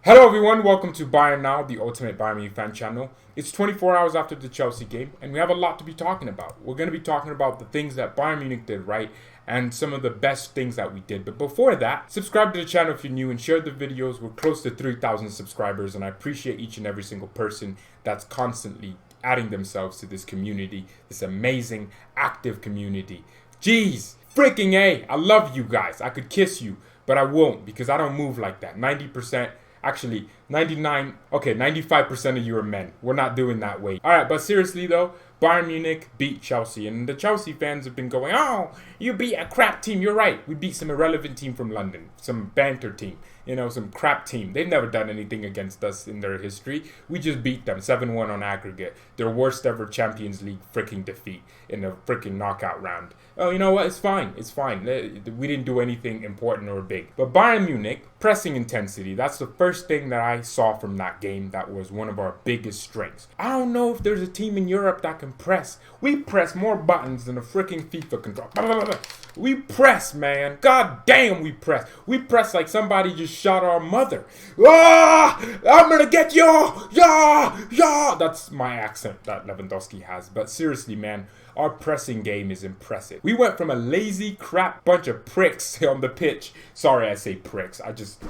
Hello everyone, welcome to BayernNow, the ultimate Bayern Munich fan channel. It's 24 hours after the Chelsea game, and we have a lot to be talking about. We're going to be talking about the things that Bayern Munich did right, and some of the best things that we did. But before that, subscribe to the channel if you're new and share the videos. We're close to 3,000 subscribers, and I appreciate each and every single person that's constantly adding themselves to this community, this amazing, active community. Jeez, freaking A, I love you guys. I could kiss you, but I won't because I don't move like that. 90%. Actually, 95% of you are men. We're not doing that way. Alright, but seriously though, Bayern Munich beat Chelsea. And the Chelsea fans have been going, oh, you beat a crap team. You're right. We beat some irrelevant team from London. Some banter team. Some crap team. They've never done anything against us in their history. We just beat them 7-1 on aggregate. Their worst ever Champions League freaking defeat in a freaking knockout round. Oh, you know what? It's fine. It's fine. We didn't do anything important or big. But Bayern Munich, pressing intensity. That's the first thing that I saw from that game that was one of our biggest strengths. I don't know if there's a team in Europe that can press. We press more buttons than a freaking FIFA control. We press, man. God damn, we press. We press like somebody just shot our mother. Ah! I'm gonna get you! Yeah! Yeah! That's my accent that Lewandowski has. But seriously, man, our pressing game is impressive. We went from a lazy crap bunch of pricks on the pitch. Sorry, I say pricks.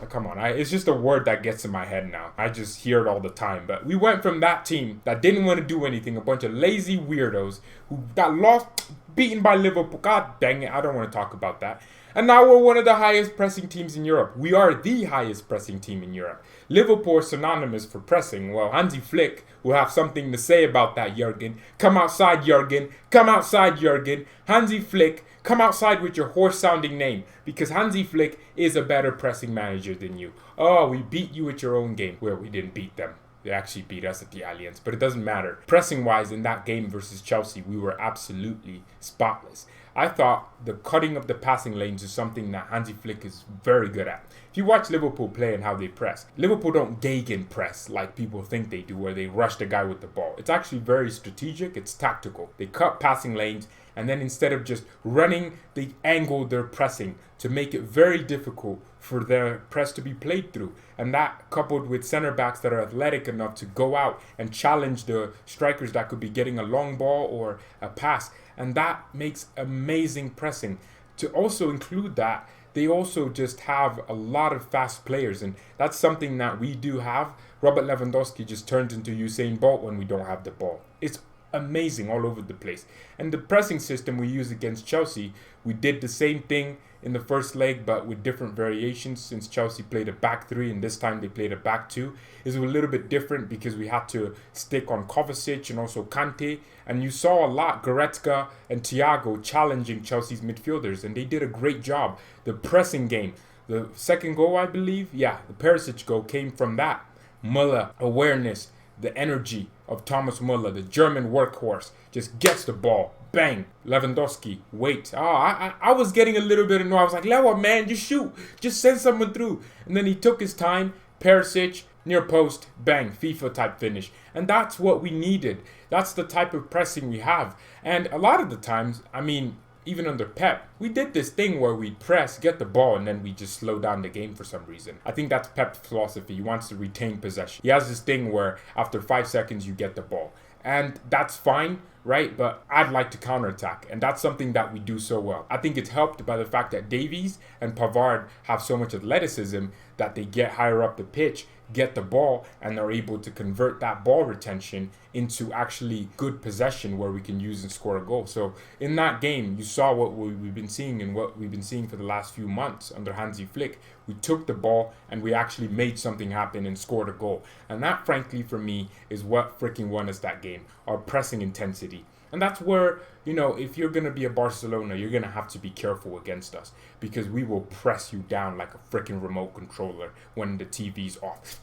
Come on. It's just a word that gets in my head now. I just hear it all the time. But we went from that team that didn't want to do anything, a bunch of lazy weirdos who got lost, beaten by Liverpool. God dang it, I don't want to talk about that. And now we're one of the highest pressing teams in Europe. We are the highest pressing team in Europe. Liverpool is synonymous for pressing. Well, Hansi Flick will have something to say about that, Jurgen. Come outside, Jurgen. Come outside, Jurgen. Hansi Flick, come outside with your horse-sounding name. Because Hansi Flick is a better pressing manager than you. Oh, we beat you at your own game. Well, we didn't beat them. They actually beat us at the Allianz. But it doesn't matter. Pressing-wise, in that game versus Chelsea, we were absolutely spotless. I thought the cutting of the passing lanes is something that Hansi Flick is very good at. If you watch Liverpool play and how they press, Liverpool don't gegen press like people think they do, where they rush the guy with the ball. It's actually very strategic. It's tactical. They cut passing lanes, and then instead of just running, they angle their pressing to make it very difficult for their press to be played through. And that, coupled with center backs that are athletic enough to go out and challenge the strikers that could be getting a long ball or a pass. And that makes amazing pressing. To also include that, they also just have a lot of fast players. And that's something that we do have. Robert Lewandowski just turns into Usain Bolt when we don't have the ball. It's amazing all over the place. And the pressing system we use against Chelsea, we did the same thing in the first leg, but with different variations. Since Chelsea played a back three and this time they played a back two, is a little bit different because we had to stick on Kovacic and also Kante. And you saw a lot Goretzka and Thiago challenging Chelsea's midfielders, and they did a great job. The pressing game, the second goal, I believe, the Perisic goal came from that. Müller, awareness, the energy of Thomas Müller, the German workhorse, just gets the ball. Bang. Lewandowski, wait. I was getting a little bit annoyed. I was like, Lewa, man, just shoot. Just send someone through. And then he took his time. Perisic, near post, bang, FIFA type finish. And that's what we needed. That's the type of pressing we have. And a lot of the times, even under Pep, we did this thing where we press, get the ball, and then we just slow down the game for some reason. I think that's Pep's philosophy. He wants to retain possession. He has this thing where after 5 seconds, you get the ball. And that's fine, right? But I'd like to counterattack, and that's something that we do so well. I think it's helped by the fact that Davies and Pavard have so much athleticism that they get higher up the pitch, get the ball, and are able to convert that ball retention into actually good possession where we can use and score a goal. So in that game, you saw what we've been seeing and what we've been seeing for the last few months under Hansi Flick. We took the ball and we actually made something happen and scored a goal. And that, frankly, for me, is what freaking won us that game. Our pressing intensity. And that's where, if you're going to be a Barcelona, you're going to have to be careful against us. Because we will press you down like a freaking remote controller when the TV's off.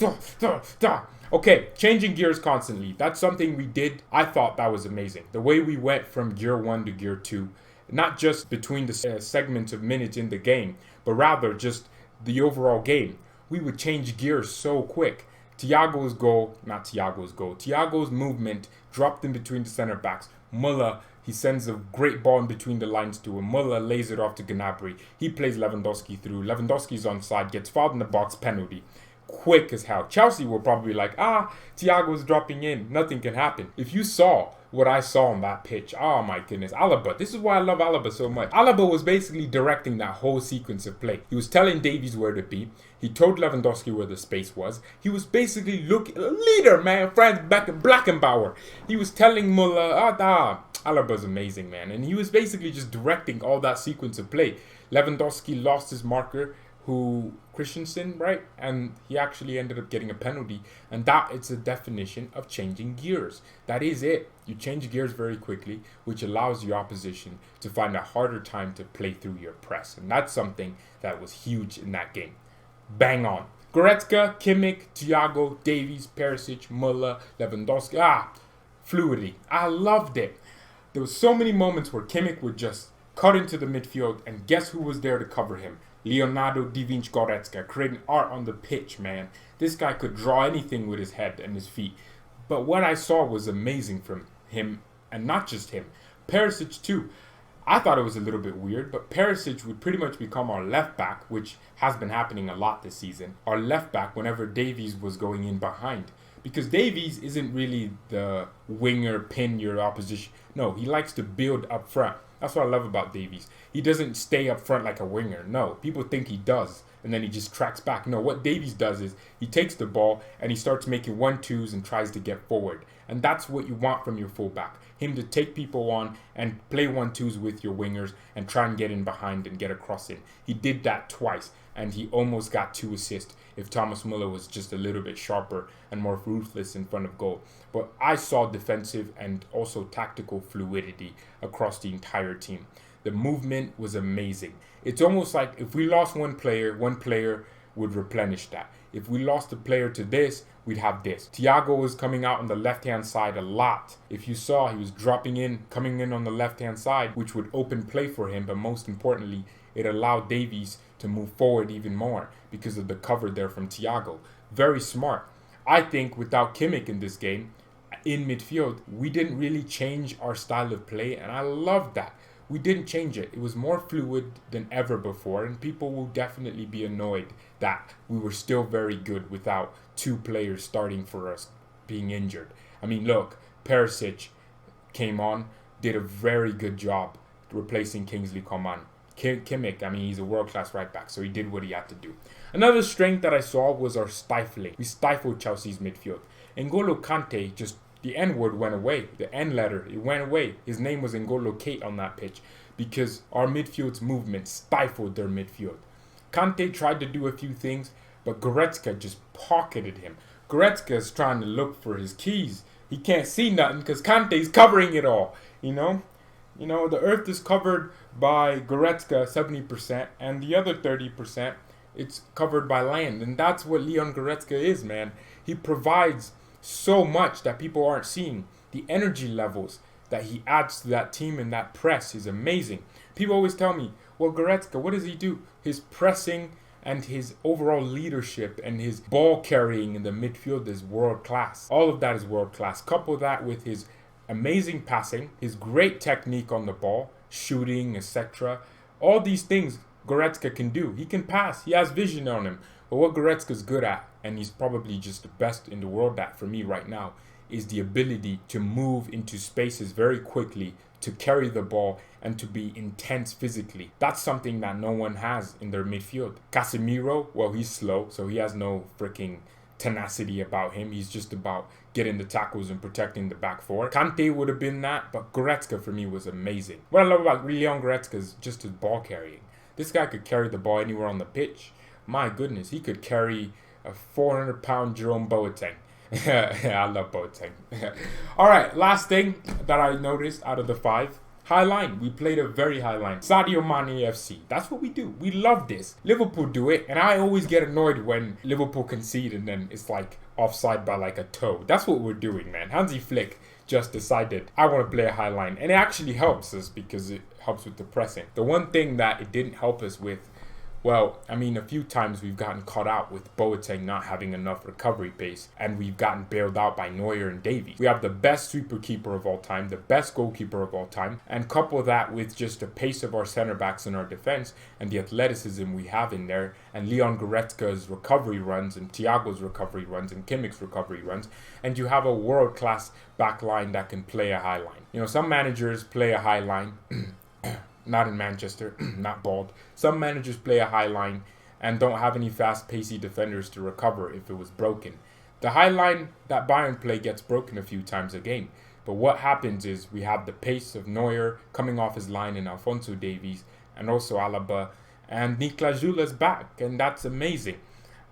Okay, changing gears constantly. That's something we did. I thought that was amazing. The way we went from gear 1 to gear 2. Not just between the segments of minutes in the game, but rather just the overall game. We would change gears so quick. Thiago's movement dropped in between the center backs. Müller, he sends a great ball in between the lines to him. Müller lays it off to Gnabry. He plays Lewandowski through. Lewandowski's onside, gets fouled in the box, penalty. quick as hell. Chelsea were probably like, Thiago's dropping in. Nothing can happen. If you saw what I saw on that pitch, oh my goodness. Alaba, this is why I love Alaba so much. Alaba was basically directing that whole sequence of play. He was telling Davies where to be. He told Lewandowski where the space was. He was basically leader, man. Franz Beckenbauer. He was telling Muller, Alaba's amazing, man. And he was basically just directing all that sequence of play. Lewandowski lost his marker, Christensen, right? And he actually ended up getting a penalty. And that is the definition of changing gears. That is it. You change gears very quickly, which allows your opposition to find a harder time to play through your press. And that's something that was huge in that game. Bang on. Goretzka, Kimmich, Thiago, Davies, Perisic, Muller, Lewandowski. Fluidity. I loved it. There was so many moments where Kimmich would just cut into the midfield, and guess who was there to cover him? Leonardo da Vinci Goretzka, creating art on the pitch, man. This guy could draw anything with his head and his feet. But what I saw was amazing from him, and not just him. Perisic too. I thought it was a little bit weird, but Perisic would pretty much become our left back, which has been happening a lot this season. Our left back whenever Davies was going in behind. Because Davies isn't really the winger, pin your opposition. No, he likes to build up front. That's what I love about Davies. He doesn't stay up front like a winger. No, people think he does, and then he just tracks back. No, what Davies does is he takes the ball and he starts making 1-2s and tries to get forward. And that's what you want from your fullback. Him to take people on and play 1-2s with your wingers and try and get in behind and get a cross in. He did that twice, and he almost got 2 assists if Thomas Muller was just a little bit sharper and more ruthless in front of goal. But I saw defensive and also tactical fluidity across the entire team. The movement was amazing. It's almost like if we lost one player would replenish that. If we lost a player to this, we'd have this. Thiago was coming out on the left-hand side a lot. If you saw, he was coming in on the left-hand side, which would open play for him. But most importantly, it allowed Davies to move forward even more because of the cover there from Thiago. Very smart. I think without Kimmich in this game, in midfield, we didn't really change our style of play, and I love that. We didn't change it. It was more fluid than ever before, and people will definitely be annoyed that we were still very good without 2 players starting for us being injured. I mean, look, Perisic came on, did a very good job replacing Kingsley Coman. Kimmich, I mean, he's a world-class right back, so he did what he had to do. Another strength that I saw was our stifling. We stifled Chelsea's midfield. N'Golo Kante, just the N-word went away. The N letter, it went away. His name was N'Golo Kate on that pitch because our midfield's movement stifled their midfield. Kante tried to do a few things, but Goretzka just pocketed him. Goretzka is trying to look for his keys. He can't see nothing because Kante's covering it all, you know? The earth is covered by Goretzka 70%, and the other 30%, it's covered by land. And that's what Leon Goretzka is, man. He provides so much that people aren't seeing. The energy levels that he adds to that team and that press is amazing. People always tell me, well, Goretzka, what does he do? His pressing and his overall leadership and his ball carrying in the midfield is world class. All of that is world class. Couple that with his amazing passing, his great technique on the ball, shooting, etc. All these things Goretzka can do. He can pass. He has vision on him. But what Goretzka's good at, and he's probably just the best in the world at for me right now, is the ability to move into spaces very quickly, to carry the ball, and to be intense physically. That's something that no one has in their midfield. Casemiro, well, he's slow, so he has no freaking tenacity about him. He's just about getting the tackles and protecting the back four. Kante would have been that, but Goretzka for me was amazing. What I love about Leon Goretzka is just his ball carrying. This guy could carry the ball anywhere on the pitch. My goodness, he could carry a 400-pound Jerome Boateng. I love Boateng. All right, last thing that I noticed out of the 5. High line. We played a very high line. Sadio Mane FC. That's what we do. We love this. Liverpool do it, and I always get annoyed when Liverpool concede and then it's like offside by like a toe. That's what we're doing, man. Hansi Flick just decided, I want to play a high line. And it actually helps us because it helps with the pressing. The one thing that it didn't help us with Well, I mean, a few times we've gotten caught out with Boateng not having enough recovery pace, and we've gotten bailed out by Neuer and Davies. We have the best sweeper keeper of all time, the best goalkeeper of all time, and couple that with just the pace of our center backs in our defense and the athleticism we have in there, and Leon Goretzka's recovery runs, and Thiago's recovery runs, and Kimmich's recovery runs, and you have a world-class back line that can play a high line. You know, some managers play a high line. Not in Manchester, not bald. Some managers play a high line and don't have any fast, pacey defenders to recover if it was broken. The high line that Bayern play gets broken a few times a game. But what happens is we have the pace of Neuer coming off his line and Alphonso Davies and also Alaba, and Niklas Süle's back, and that's amazing.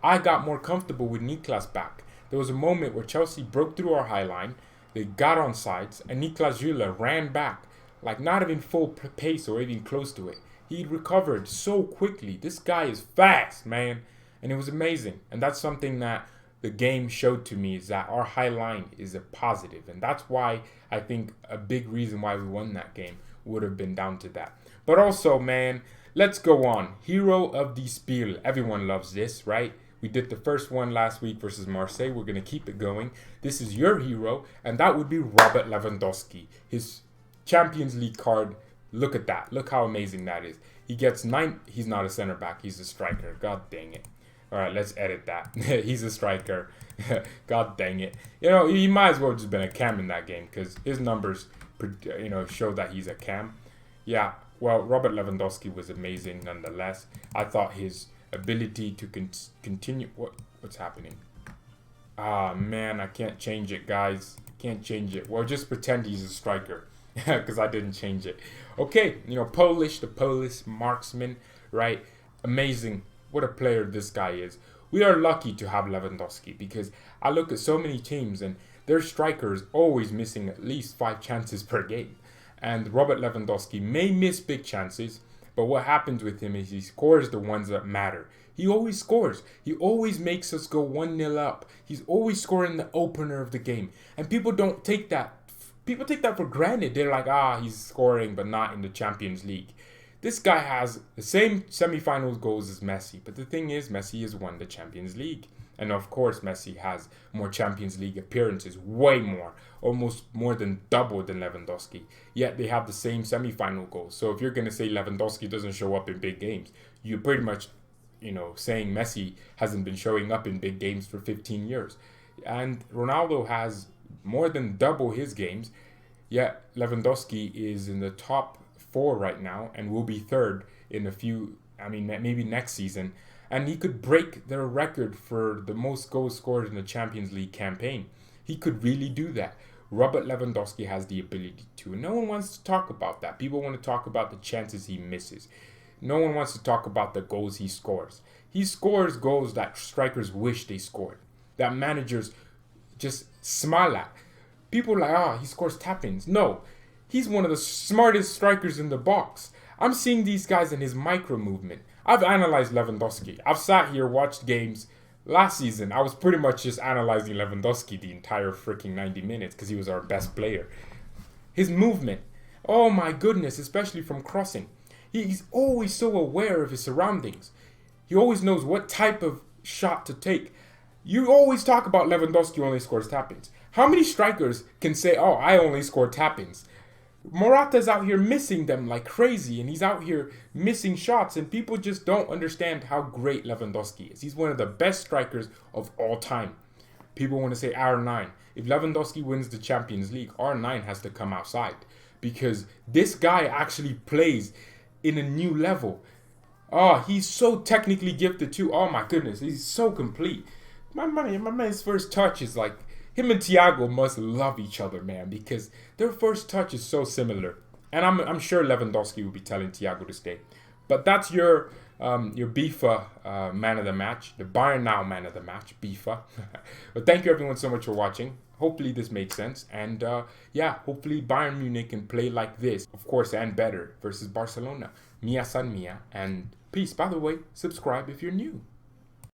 I got more comfortable with Niklas back. There was a moment where Chelsea broke through our high line, they got on sides, and Niklas Süle ran back. Like not even full pace or even close to it. He recovered so quickly. This guy is fast, man. And it was amazing. And that's something that the game showed to me, is that our high line is a positive. And that's why I think a big reason why we won that game would have been down to that. But also, man, let's go on. Hero of the Spiel. Everyone loves this, right? We did the first one last week versus Marseille. We're going to keep it going. This is your hero. And that would be Robert Lewandowski. His Champions League card, look at that. Look how amazing that is. He gets 9. He's not a center back. He's a striker. God dang it. All right, let's edit that. He's a striker. God dang it. You know, he might as well have just been a cam in that game because his numbers, you know, show that he's a cam. Yeah, well, Robert Lewandowski was amazing nonetheless. I thought his ability to continue... What's happening? Ah, man, I can't change it, guys. Can't change it. Well, just pretend he's a striker. Because I didn't change it. Okay, you know, the Polish marksman, right? Amazing. What a player this guy is. We are lucky to have Lewandowski because I look at so many teams and their strikers always missing at least 5 chances per game. And Robert Lewandowski may miss big chances, but what happens with him is he scores the ones that matter. He always scores. He always makes us go 1-0 up. He's always scoring the opener of the game. And people don't take that. People take that for granted. They're like, he's scoring, but not in the Champions League. This guy has the same semi-final goals as Messi. But the thing is, Messi has won the Champions League. And of course, Messi has more Champions League appearances. Way more. Almost more than double than Lewandowski. Yet they have the same semi-final goals. So if you're going to say Lewandowski doesn't show up in big games, you're pretty much, you know, saying Messi hasn't been showing up in big games for 15 years. And Ronaldo has more than double his games, yet Lewandowski is in the top 4 right now and will be 3rd in a few, maybe next season, and he could break their record for the most goals scored in the Champions League campaign. He could really do that. Robert Lewandowski has the ability to. No one wants to talk about that. People want to talk about the chances he misses. No one wants to talk about the goals he scores. He scores goals that strikers wish they scored, that managers just smile at. People are like, he scores tap-ins. No, he's one of the smartest strikers in the box. I'm seeing these guys in his micro movement. I've analyzed Lewandowski. I've sat here, watched games. Last season, I was pretty much just analyzing Lewandowski the entire freaking 90 minutes because he was our best player. His movement, oh my goodness, especially from crossing. He's always so aware of his surroundings. He always knows what type of shot to take. You always talk about Lewandowski only scores tap-ins. How many strikers can say, I only score tap-ins? Morata's out here missing them like crazy, and he's out here missing shots, and people just don't understand how great Lewandowski is. He's one of the best strikers of all time. People want to say R9. If Lewandowski wins the Champions League, R9 has to come outside because this guy actually plays in a new level. He's so technically gifted too. Oh my goodness, he's so complete. My man's first touch is like, him and Thiago must love each other, man, because their first touch is so similar. And I'm sure Lewandowski will be telling Thiago to stay. But that's your BIFA man of the match, the BayernNow man of the match, BIFA. But thank you everyone so much for watching. Hopefully this made sense. And hopefully Bayern Munich can play like this, of course, and better versus Barcelona. Mia san mia. And peace. By the way, subscribe if you're new.